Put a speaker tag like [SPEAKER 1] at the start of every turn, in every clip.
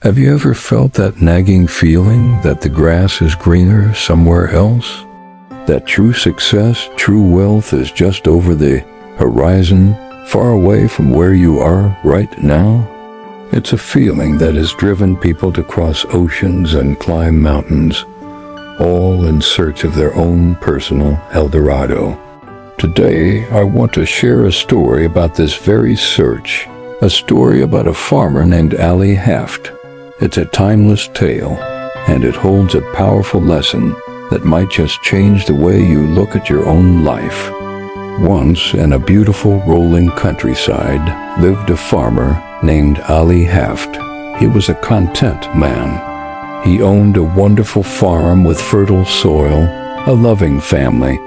[SPEAKER 1] Have you ever felt that nagging feeling that the grass is greener somewhere else? That true success, true wealth is just over the horizon, far away from where you are right now? It's a feeling that has driven people to cross oceans and climb mountains, all in search of their own personal El Dorado. Today, I want to share a story about this very search, a story about a farmer named Ali Haft. It's a timeless tale, and it holds a powerful lesson that might just change the way you look at your own life. Once, in a beautiful rolling countryside, lived a farmer named Ali Haft. He was a content man. He owned a wonderful farm with fertile soil, a loving family,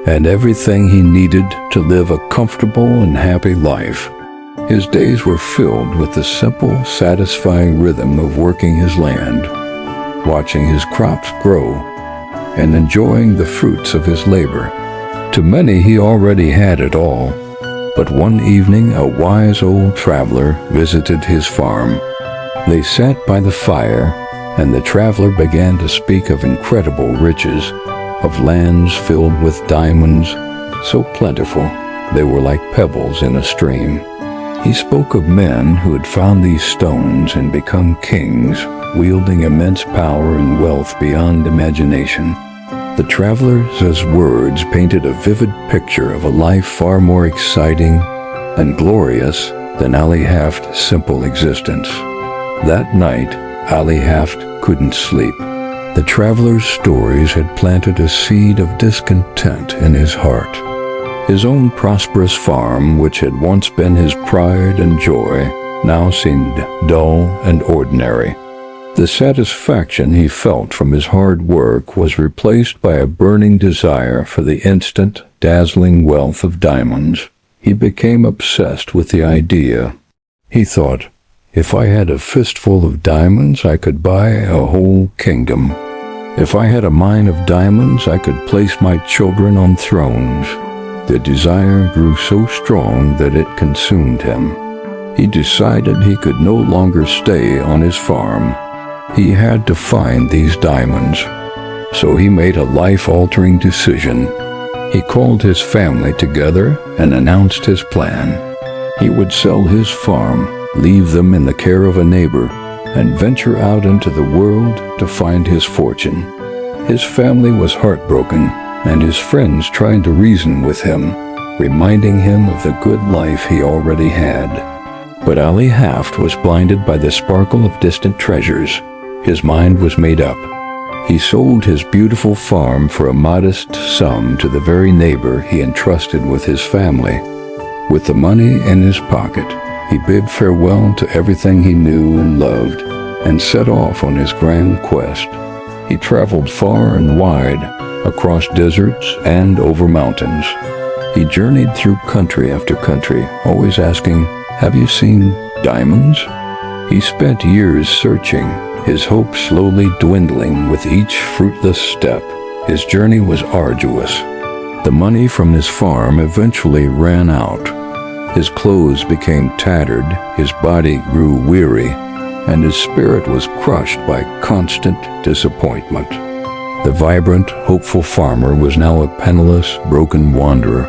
[SPEAKER 1] and everything he needed to live a comfortable and happy life. His days were filled with the simple, satisfying rhythm of working his land, watching his crops grow, and enjoying the fruits of his labor. To many, he already had it all, but one evening a wise old traveler visited his farm. They sat by the fire, and the traveler began to speak of incredible riches, of lands filled with diamonds, so plentiful they were like pebbles in a stream. He spoke of men who had found these stones and become kings, wielding immense power and wealth beyond imagination. The traveler's words painted a vivid picture of a life far more exciting and glorious than Ali Haft's simple existence. That night, Ali Haft couldn't sleep. The traveler's stories had planted a seed of discontent in his heart. His own prosperous farm, which had once been his pride and joy, now seemed dull and ordinary. The satisfaction he felt from his hard work was replaced by a burning desire for the instant, dazzling wealth of diamonds. He became obsessed with the idea. He thought, if I had a fistful of diamonds, I could buy a whole kingdom. If I had a mine of diamonds, I could place my children on thrones. The desire grew so strong that it consumed him. He decided he could no longer stay on his farm. He had to find these diamonds. So he made a life-altering decision. He called his family together and announced his plan. He would sell his farm, leave them in the care of a neighbor, and venture out into the world to find his fortune. His family was heartbroken, and his friends tried to reason with him, reminding him of the good life he already had. But Ali Haft was blinded by the sparkle of distant treasures. His mind was made up. He sold his beautiful farm for a modest sum to the very neighbor he entrusted with his family. With the money in his pocket, he bid farewell to everything he knew and loved, and set off on his grand quest. He traveled far and wide, across deserts and over mountains. He journeyed through country after country, always asking, "Have you seen diamonds?" He spent years searching, his hope slowly dwindling with each fruitless step. His journey was arduous. The money from his farm eventually ran out. His clothes became tattered, his body grew weary, and his spirit was crushed by constant disappointment. The vibrant, hopeful farmer was now a penniless, broken wanderer.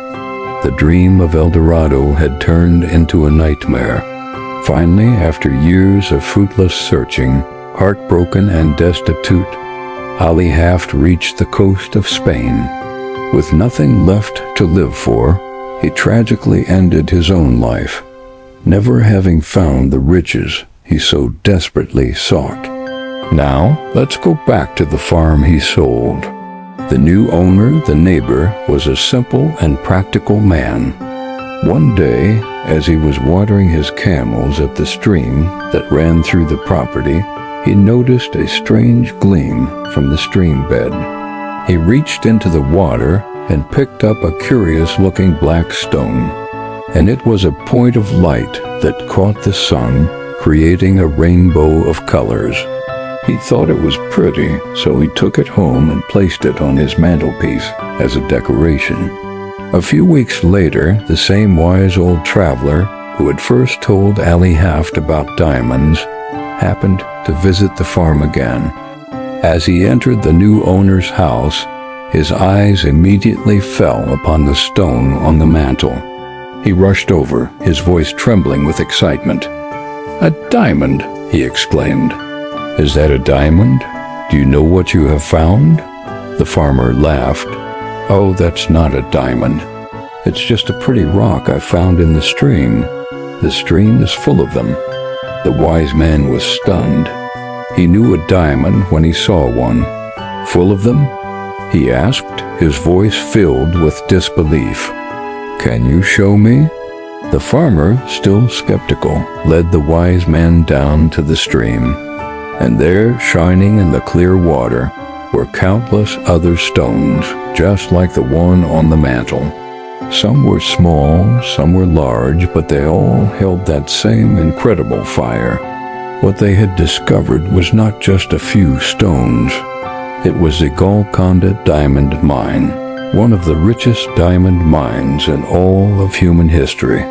[SPEAKER 1] The dream of El Dorado had turned into a nightmare. Finally, after years of fruitless searching, heartbroken and destitute, Ali Haft reached the coast of Spain. With nothing left to live for, he tragically ended his own life, never having found the riches he so desperately sought. Now, let's go back to the farm he sold. The new owner, the neighbor, was a simple and practical man. One day, as he was watering his camels at the stream that ran through the property, he noticed a strange gleam from the stream bed. He reached into the water and picked up a curious-looking black stone, and it was a point of light that caught the sun, creating a rainbow of colors. He thought it was pretty, so he took it home and placed it on his mantelpiece as a decoration. A few weeks later, the same wise old traveler who had first told Ali Haft about diamonds happened to visit the farm again. As he entered the new owner's house, his eyes immediately fell upon the stone on the mantel. He rushed over, his voice trembling with excitement. "A diamond!" he exclaimed. "Is that a diamond? Do you know what you have found?" The farmer laughed. "Oh, that's not a diamond. It's just a pretty rock I found in the stream. The stream is full of them." The wise man was stunned. He knew a diamond when he saw one. "Full of them?" he asked, his voice filled with disbelief. "Can you show me?" The farmer, still skeptical, led the wise man down to the stream, and there, shining in the clear water, were countless other stones, just like the one on the mantel. Some were small, some were large, but they all held that same incredible fire. What they had discovered was not just a few stones. It was the Golconda Diamond Mine, one of the richest diamond mines in all of human history.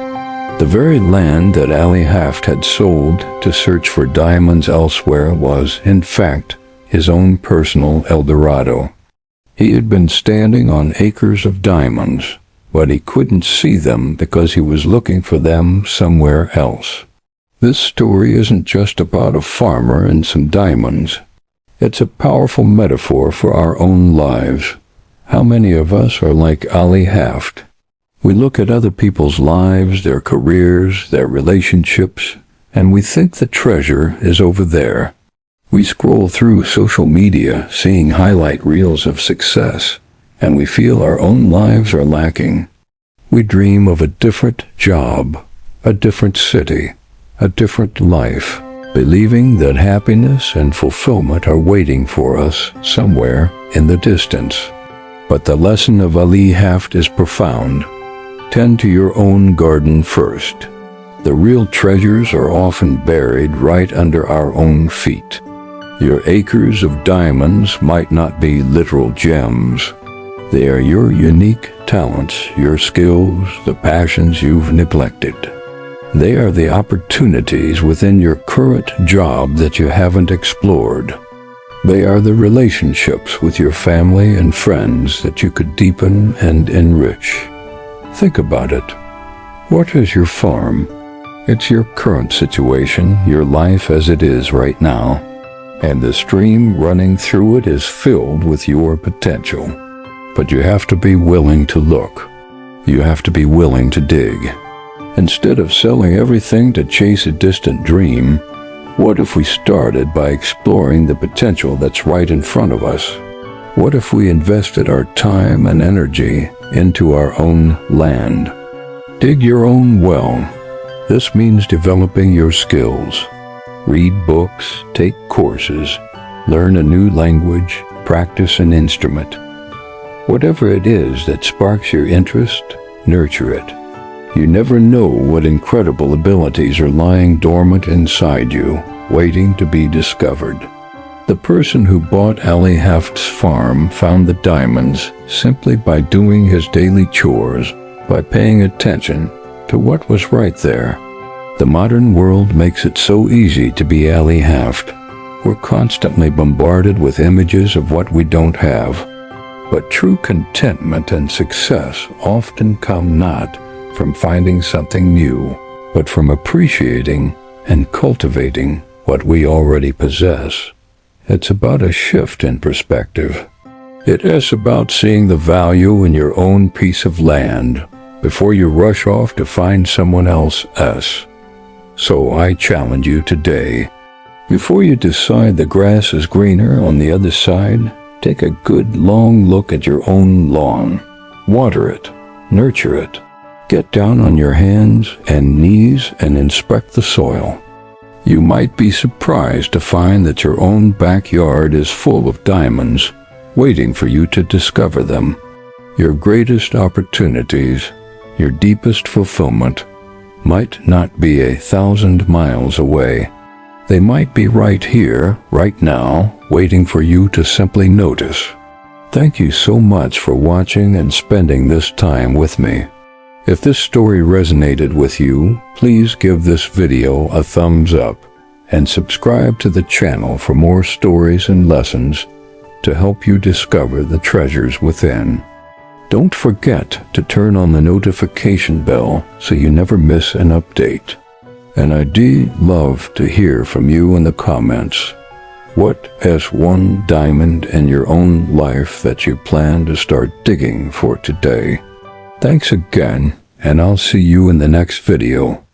[SPEAKER 1] The very land that Ali Haft had sold to search for diamonds elsewhere was, in fact, his own personal El Dorado. He had been standing on acres of diamonds, but he couldn't see them because he was looking for them somewhere else. This story isn't just about a farmer and some diamonds. It's a powerful metaphor for our own lives. How many of us are like Ali Haft? We look at other people's lives, their careers, their relationships, and we think the treasure is over there. We scroll through social media, seeing highlight reels of success, and we feel our own lives are lacking. We dream of a different job, a different city, a different life, believing that happiness and fulfillment are waiting for us somewhere in the distance. But the lesson of Ali Haft is profound. Tend to your own garden first. The real treasures are often buried right under our own feet. Your acres of diamonds might not be literal gems. They are your unique talents, your skills, the passions you've neglected. They are the opportunities within your current job that you haven't explored. They are the relationships with your family and friends that you could deepen and enrich. Think about it. What is your farm? It's your current situation, your life as it is right now. And the stream running through it is filled with your potential. But you have to be willing to look. You have to be willing to dig. Instead of selling everything to chase a distant dream, what if we started by exploring the potential that's right in front of us? What if we invested our time and energy into our own land? Dig your own well. This means developing your skills. Read books, take courses, learn a new language, practice an instrument. Whatever it is that sparks your interest, nurture it. You never know what incredible abilities are lying dormant inside you, waiting to be discovered. The person who bought Ali Haft's farm found the diamonds simply by doing his daily chores, by paying attention to what was right there. The modern world makes it so easy to be Ali Haft. We're constantly bombarded with images of what we don't have. But true contentment and success often come not from finding something new, but from appreciating and cultivating what we already possess. It's about a shift in perspective. It is about seeing the value in your own piece of land before you rush off to find someone else's. So I challenge you today. Before you decide the grass is greener on the other side, take a good long look at your own lawn. Water it, nurture it. Get down on your hands and knees and inspect the soil. You might be surprised to find that your own backyard is full of diamonds, waiting for you to discover them. Your greatest opportunities, your deepest fulfillment, might not be 1,000 miles away. They might be right here, right now, waiting for you to simply notice. Thank you so much for watching and spending this time with me. If this story resonated with you, please give this video a thumbs up and subscribe to the channel for more stories and lessons to help you discover the treasures within. Don't forget to turn on the notification bell so you never miss an update. And I'd love to hear from you in the comments. What is one diamond in your own life that you plan to start digging for today? Thanks again, and I'll see you in the next video.